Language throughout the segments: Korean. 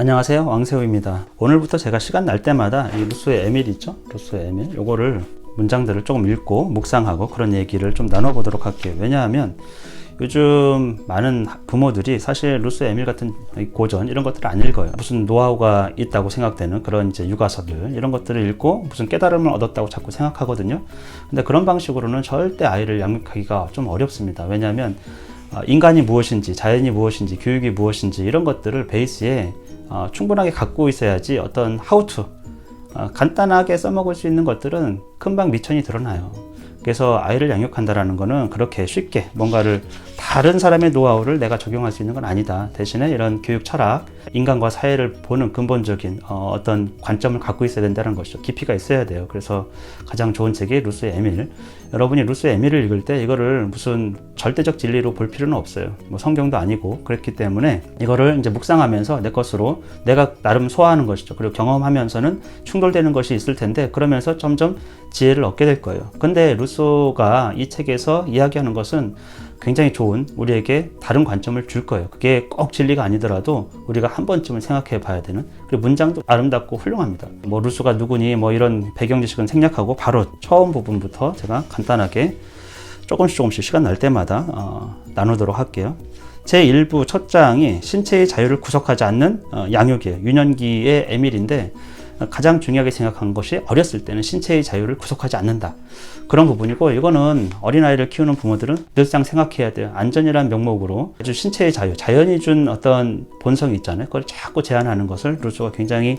안녕하세요, 왕세우입니다. 오늘부터 제가 시간 날 때마다 이 루소의 에밀 있죠? 루소의 에밀 요거를 문장들을 조금 읽고 묵상하고 그런 얘기를 좀 나눠보도록 할게요. 왜냐하면 요즘 많은 부모들이 사실 루소의 에밀 같은 고전 이런 것들을 안 읽어요. 무슨 노하우가 있다고 생각되는 그런 이제 육아서들 이런 것들을 읽고 무슨 깨달음을 얻었다고 자꾸 생각하거든요. 근데 그런 방식으로는 절대 아이를 양육하기가 좀 어렵습니다. 왜냐하면 인간이 무엇인지, 자연이 무엇인지, 교육이 무엇인지 이런 것들을 베이스에 충분하게 갖고 있어야지 어떤 how to 간단하게 써먹을 수 있는 것들은 금방 미천이 드러나요. 그래서 아이를 양육한다라는 거는 그렇게 쉽게 뭔가를 다른 사람의 노하우를 내가 적용할 수 있는 건 아니다. 대신에 이런 교육 철학, 인간과 사회를 보는 근본적인 어떤 관점을 갖고 있어야 된다는 것이죠. 깊이가 있어야 돼요. 그래서 가장 좋은 책이 루소의 에밀. 여러분이 루소의 에밀을 읽을 때 이거를 무슨 절대적 진리로 볼 필요는 없어요. 뭐 성경도 아니고 그렇기 때문에 이거를 이제 묵상하면서 내 것으로 내가 나름 소화하는 것이죠. 그리고 경험하면서는 충돌되는 것이 있을 텐데 그러면서 점점 지혜를 얻게 될 거예요. 근데 루소가 이 책에서 이야기하는 것은 굉장히 좋은 우리에게 다른 관점을 줄 거예요. 그게 꼭 진리가 아니더라도 우리가 한 번쯤은 생각해 봐야 되는, 그리고 문장도 아름답고 훌륭합니다. 뭐 루소가 누구니 뭐 이런 배경 지식은 생략하고 바로 처음 부분부터 제가 간단하게 조금씩 시간 날 때마다 나누도록 할게요. 제1부 첫 장이 신체의 자유를 구속하지 않는 양육이에요. 유년기의 에밀인데 가장 중요하게 생각한 것이 어렸을 때는 신체의 자유를 구속하지 않는다. 그런 부분이고, 이거는 어린아이를 키우는 부모들은 늘상 생각해야 돼요. 안전이라는 명목으로 아주 신체의 자유, 자연이 준 어떤 본성이 있잖아요. 그걸 자꾸 제한하는 것을 루소가 굉장히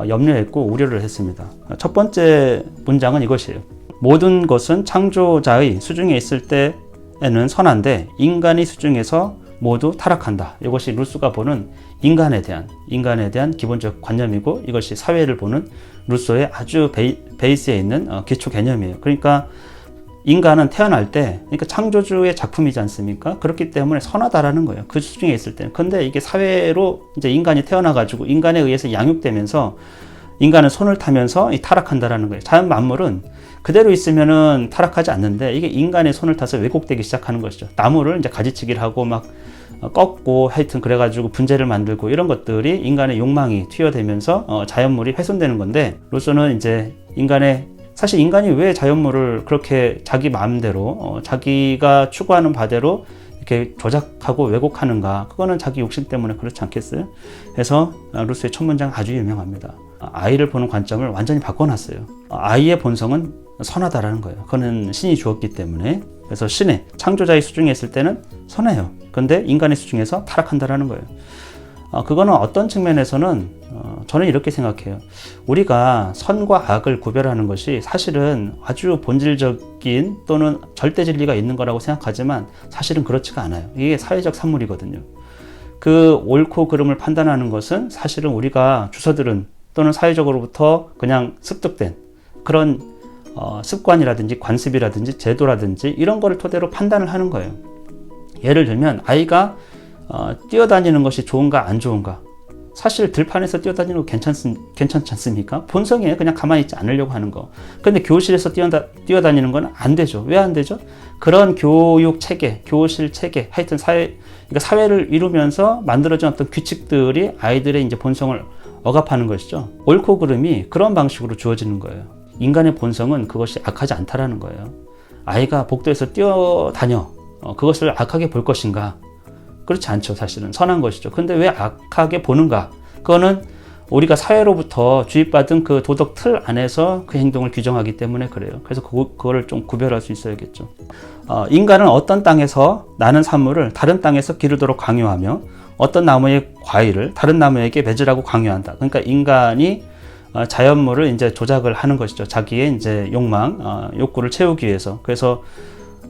염려했고 우려를 했습니다. 첫 번째 문장은 이것이에요. 모든 것은 창조자의 수중에 있을 때에는 선한데 인간이 수중에서 모두 타락한다. 이것이 루소가 보는 인간에 대한 기본적 관념이고, 이것이 사회를 보는 루소의 아주 베이스에 있는 기초 개념이에요. 그러니까 인간은 태어날 때, 그러니까 창조주의 작품이지 않습니까? 그렇기 때문에 선하다라는 거예요. 그 수중에 있을 때는. 근데 이게 사회로 이제 인간이 태어나가지고 인간에 의해서 양육되면서 인간은 손을 타면서 타락한다라는 거예요. 자연 만물은 그대로 있으면은 타락하지 않는데 이게 인간의 손을 타서 왜곡되기 시작하는 것이죠. 나무를 이제 가지치기를 하고 막 꺾고 하여튼 그래가지고 분재를 만들고 이런 것들이 인간의 욕망이 튀어대면서 자연물이 훼손되는 건데, 루소는 이제 사실 인간이 왜 자연물을 그렇게 자기 마음대로 자기가 추구하는 바대로 이렇게 조작하고 왜곡하는가? 그거는 자기 욕심 때문에 그렇지 않겠어요? 그래서 루소의 첫 문장 아주 유명합니다. 아이를 보는 관점을 완전히 바꿔놨어요. 아이의 본성은 선하다라는 거예요. 그거는 신이 주었기 때문에. 그래서 신의 창조자의 수중에 있을 때는 선해요. 근데 인간의 수중에서 타락한다라는 거예요. 그거는 어떤 측면에서는 저는 이렇게 생각해요. 우리가 선과 악을 구별하는 것이 사실은 아주 본질적인 또는 절대 진리가 있는 거라고 생각하지만 사실은 그렇지가 않아요. 이게 사회적 산물이거든요. 그 옳고 그름을 판단하는 것은 사실은 우리가 주서들은 또는 사회적으로부터 그냥 습득된 그런 습관이라든지 관습이라든지 제도라든지 이런 거를 토대로 판단을 하는 거예요. 예를 들면 아이가 뛰어다니는 것이 좋은가 안 좋은가, 사실 들판에서 뛰어다니는 거 괜찮지 않습니까? 본성이에요. 그냥 가만히 있지 않으려고 하는 거. 근데 교실에서 뛰어다니는 건 안 되죠. 왜 안 되죠? 그런 교육 체계, 교실 체계, 하여튼 그러니까 사회를 이루면서 만들어진 어떤 규칙들이 아이들의 이제 본성을 억압하는 것이죠. 옳고 그름이 그런 방식으로 주어지는 거예요. 인간의 본성은 그것이 악하지 않다라는 거예요. 아이가 복도에서 뛰어다녀, 그것을 악하게 볼 것인가? 그렇지 않죠. 사실은 선한 것이죠. 근데 왜 악하게 보는가? 그거는 우리가 사회로부터 주입받은 그 도덕 틀 안에서 그 행동을 규정하기 때문에 그래요. 그래서 그거를 좀 구별할 수 있어야겠죠. 인간은 어떤 땅에서 나는 산물을 다른 땅에서 기르도록 강요하며 어떤 나무의 과일을 다른 나무에게 맺으라고 강요한다. 그러니까 인간이 자연물을 이제 조작을 하는 것이죠. 자기의 이제 욕구를 채우기 위해서. 그래서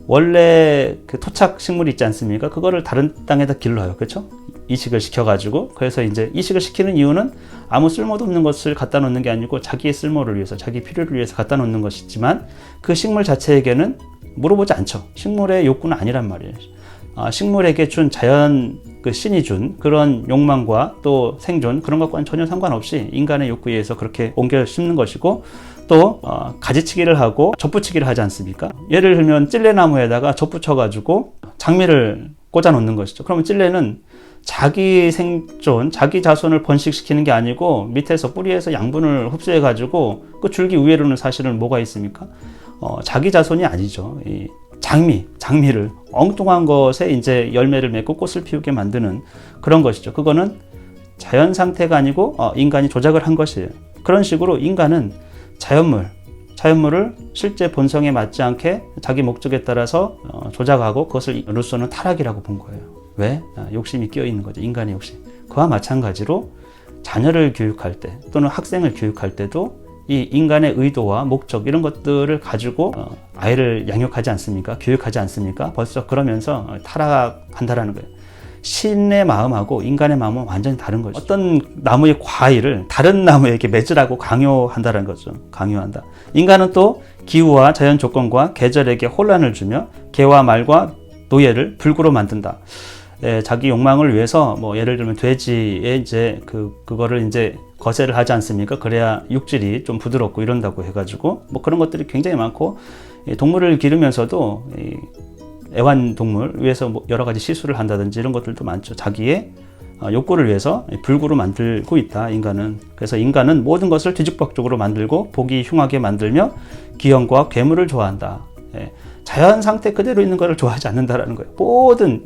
원래 그 토착 식물이 있지 않습니까? 그거를 다른 땅에다 길러요. 그렇죠? 이식을 시켜가지고. 그래서 이제 이식을 시키는 이유는 아무 쓸모도 없는 것을 갖다 놓는 게 아니고 자기의 쓸모를 위해서, 자기 필요를 위해서 갖다 놓는 것이지만 그 식물 자체에게는 물어보지 않죠. 식물의 욕구는 아니란 말이에요. 식물에게 준 자연, 그 신이 준 그런 욕망과 또 생존, 그런 것과는 전혀 상관없이 인간의 욕구에 의해서 그렇게 옮겨 심는 것이고, 또 가지치기를 하고 젖붙이기를 하지 않습니까? 예를 들면 찔레나무에다가 젖붙여가지고 장미를 꽂아 놓는 것이죠. 그러면 찔레는 자기 생존, 자기 자손을 번식시키는 게 아니고 밑에서 뿌리에서 양분을 흡수해 가지고 그 줄기 위에로는 사실은 뭐가 있습니까? 자기 자손이 아니죠. 이 장미를 엉뚱한 것에 이제 열매를 맺고 꽃을 피우게 만드는 그런 것이죠. 그거는 자연 상태가 아니고 인간이 조작을 한 것이에요. 그런 식으로 인간은 자연물을 실제 본성에 맞지 않게 자기 목적에 따라서 조작하고 그것을 루소는 타락이라고 본 거예요. 왜? 욕심이 끼어 있는 거죠. 인간의 욕심. 그와 마찬가지로 자녀를 교육할 때 또는 학생을 교육할 때도 이 인간의 의도와 목적 이런 것들을 가지고 아이를 양육하지 않습니까? 교육하지 않습니까? 벌써 그러면서 타락한다라는 거예요. 신의 마음하고 인간의 마음은 완전히 다른 거죠. 어떤 나무의 과일을 다른 나무에게 맺으라고 강요한다는 거죠. 강요한다. 인간은 또 기후와 자연 조건과 계절에게 혼란을 주며 개와 말과 노예를 불구로 만든다. 자기 욕망을 위해서 뭐 예를 들면 돼지에 이제 그거를 이제 거세를 하지 않습니까? 그래야 육질이 좀 부드럽고 이런다고 해가지고 뭐 그런 것들이 굉장히 많고 동물을 기르면서도 애완동물 위해서 뭐 여러 가지 시술을 한다든지 이런 것들도 많죠. 자기의 욕구를 위해서 불구로 만들고 있다, 인간은. 그래서 인간은 모든 것을 뒤죽박죽으로 만들고 보기 흉하게 만들며 기형과 괴물을 좋아한다. 자연 상태 그대로 있는 것을 좋아하지 않는다라는 거예요. 모든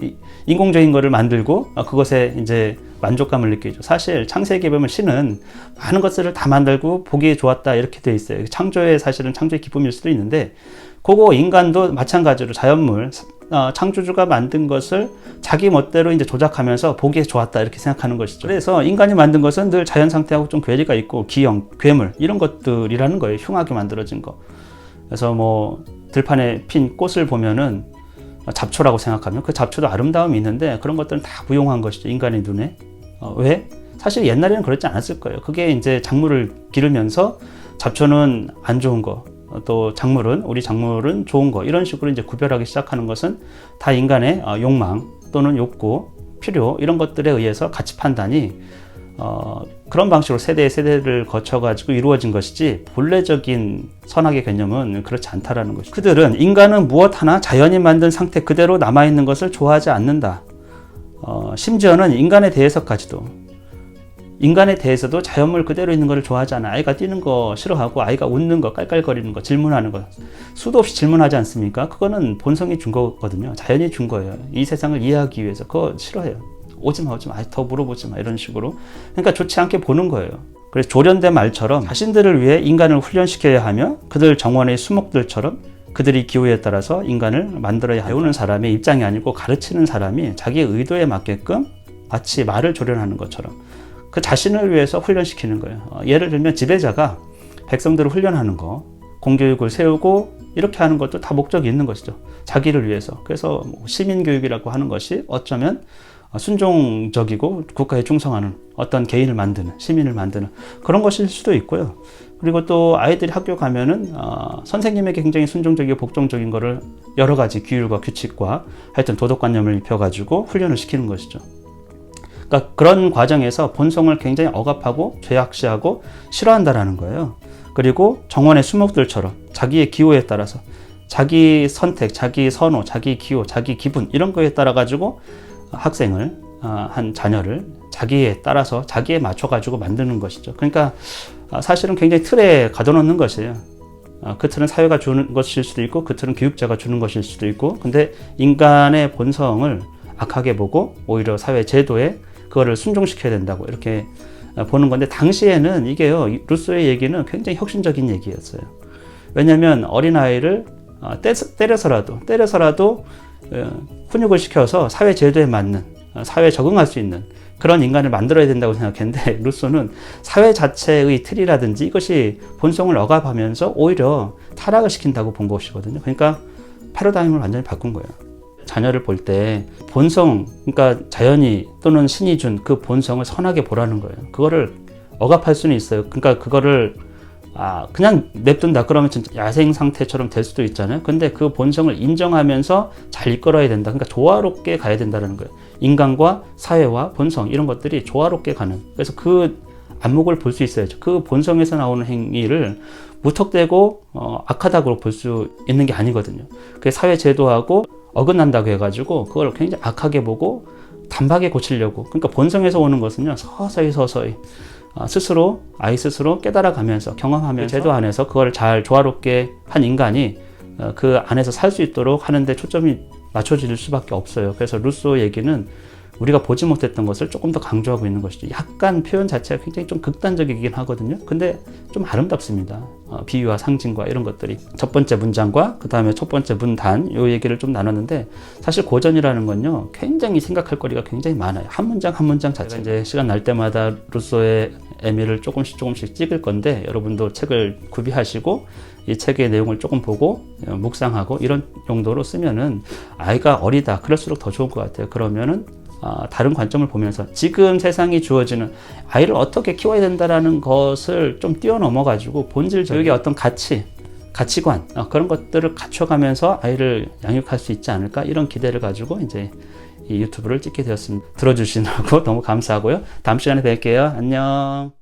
인공적인 것을 만들고 그것에 이제 만족감을 느끼죠. 사실 창세기에 보면 신은 많은 것들을 다 만들고 보기 좋았다 이렇게 돼 있어요. 창조의 사실은 창조의 기쁨일 수도 있는데 그거 인간도 마찬가지로 자연물 창조주가 만든 것을 자기 멋대로 이제 조작하면서 보기에 좋았다 이렇게 생각하는 것이죠. 그래서 인간이 만든 것은 늘 자연 상태하고 좀 괴리가 있고 기형, 괴물 이런 것들이라는 거예요. 흉하게 만들어진 거. 그래서 뭐 들판에 핀 꽃을 보면은 잡초라고 생각하면 그 잡초도 아름다움이 있는데 그런 것들은 다 무용한 것이죠. 인간의 눈에. 왜? 사실 옛날에는 그렇지 않았을 거예요. 그게 이제 작물을 기르면서 잡초는 안 좋은 거, 또 우리 작물은 좋은 거 이런 식으로 이제 구별하기 시작하는 것은 다 인간의 욕망 또는 욕구, 필요 이런 것들에 의해서 가치 판단이 그런 방식으로 세대를 거쳐가지고 이루어진 것이지 본래적인 선악의 개념은 그렇지 않다라는 것이죠. 그들은 인간은 무엇 하나 자연이 만든 상태 그대로 남아있는 것을 좋아하지 않는다. 심지어는 인간에 대해서도 자연물 그대로 있는 것을 좋아하지 않아. 아이가 뛰는 거 싫어하고 아이가 웃는 거, 깔깔거리는 거, 질문하는 거 수도 없이 질문하지 않습니까? 그거는 본성이 준 거거든요. 자연이 준 거예요. 이 세상을 이해하기 위해서 그거 싫어해요. 오지마 더 물어보지 마 이런 식으로. 그러니까 좋지 않게 보는 거예요. 그래서 조련된 말처럼 자신들을 위해 인간을 훈련시켜야 하며 그들 정원의 수목들처럼 그들이 기호에 따라서 인간을 만들어야 한다. 배우는 사람의 입장이 아니고 가르치는 사람이 자기의 의도에 맞게끔 마치 말을 조련하는 것처럼 그 자신을 위해서 훈련시키는 거예요. 예를 들면 지배자가 백성들을 훈련하는 거, 공교육을 세우고 이렇게 하는 것도 다 목적이 있는 것이죠. 자기를 위해서. 그래서 시민교육이라고 하는 것이 어쩌면 순종적이고 국가에 충성하는 어떤 개인을 만드는, 시민을 만드는 그런 것일 수도 있고요. 그리고 또 아이들이 학교 가면은 선생님에게 굉장히 순종적이고 복종적인 거를 여러 가지 규율과 규칙과 하여튼 도덕관념을 입혀가지고 훈련을 시키는 것이죠. 그러니까 그런 과정에서 본성을 굉장히 억압하고 죄악시하고 싫어한다라는 거예요. 그리고 정원의 수목들처럼 자기의 기호에 따라서 자기 선택, 자기 선호, 자기 기호, 자기 기분 이런 거에 따라 가지고 학생을 한 자녀를 자기에 따라서 자기에 맞춰 가지고 만드는 것이죠. 그러니까 사실은 굉장히 틀에 가둬놓는 것이에요. 그 틀은 사회가 주는 것일 수도 있고 그 틀은 교육자가 주는 것일 수도 있고 근데 인간의 본성을 악하게 보고 오히려 사회 제도에 그거를 순종시켜야 된다고 이렇게 보는 건데 당시에는 이게요, 루소의 얘기는 굉장히 혁신적인 얘기였어요. 왜냐하면 어린아이를 때려서라도 훈육을 시켜서 사회 제도에 맞는, 사회에 적응할 수 있는 그런 인간을 만들어야 된다고 생각했는데 루소는 사회 자체의 틀이라든지 이것이 본성을 억압하면서 오히려 타락을 시킨다고 본 것이거든요. 그러니까 패러다임을 완전히 바꾼 거예요. 자녀를 볼 때 본성, 그러니까 자연이 또는 신이 준 그 본성을 선하게 보라는 거예요. 그거를 억압할 수는 있어요. 그러니까 그거를 그냥 냅둔다 그러면 진짜 야생 상태처럼 될 수도 있잖아요. 근데 그 본성을 인정하면서 잘 이끌어야 된다. 그러니까 조화롭게 가야 된다는 거예요. 인간과 사회와 본성 이런 것들이 조화롭게 가는. 그래서 그 안목을 볼 수 있어야죠. 그 본성에서 나오는 행위를 무턱대고 악하다고 볼 수 있는 게 아니거든요. 그게 사회 제도하고 어긋난다고 해가지고 그걸 굉장히 악하게 보고 단박에 고치려고, 그러니까 본성에서 오는 것은요, 서서히 스스로, 아이 스스로 깨달아가면서 경험하면서 제도 안에서 그걸 잘 조화롭게 한 인간이 그 안에서 살 수 있도록 하는데 초점이 맞춰질 수밖에 없어요. 그래서 루소 얘기는 우리가 보지 못했던 것을 조금 더 강조하고 있는 것이죠. 약간 표현 자체가 굉장히 좀 극단적이긴 하거든요. 근데 좀 아름답습니다. 비유와 상징과 이런 것들이. 첫 번째 문장과 그 다음에 첫 번째 문단, 요 얘기를 좀 나눴는데, 사실 고전이라는 건요, 굉장히 생각할 거리가 굉장히 많아요. 한 문장 한 문장 자체. 이제 시간 날 때마다 루소의 에밀을 조금씩 찍을 건데, 여러분도 책을 구비하시고 이 책의 내용을 조금 보고 묵상하고 이런 용도로 쓰면은, 아이가 어리다 그럴수록 더 좋을 것 같아요. 그러면은 다른 관점을 보면서 지금 세상이 주어지는 아이를 어떻게 키워야 된다라는 것을 좀 뛰어넘어 가지고 본질 교육의 어떤 가치관 그런 것들을 갖춰가면서 아이를 양육할 수 있지 않을까, 이런 기대를 가지고 이제 이 유튜브를 찍게 되었습니다. 들어주시느라고 너무 감사하고요. 다음 시간에 뵐게요. 안녕.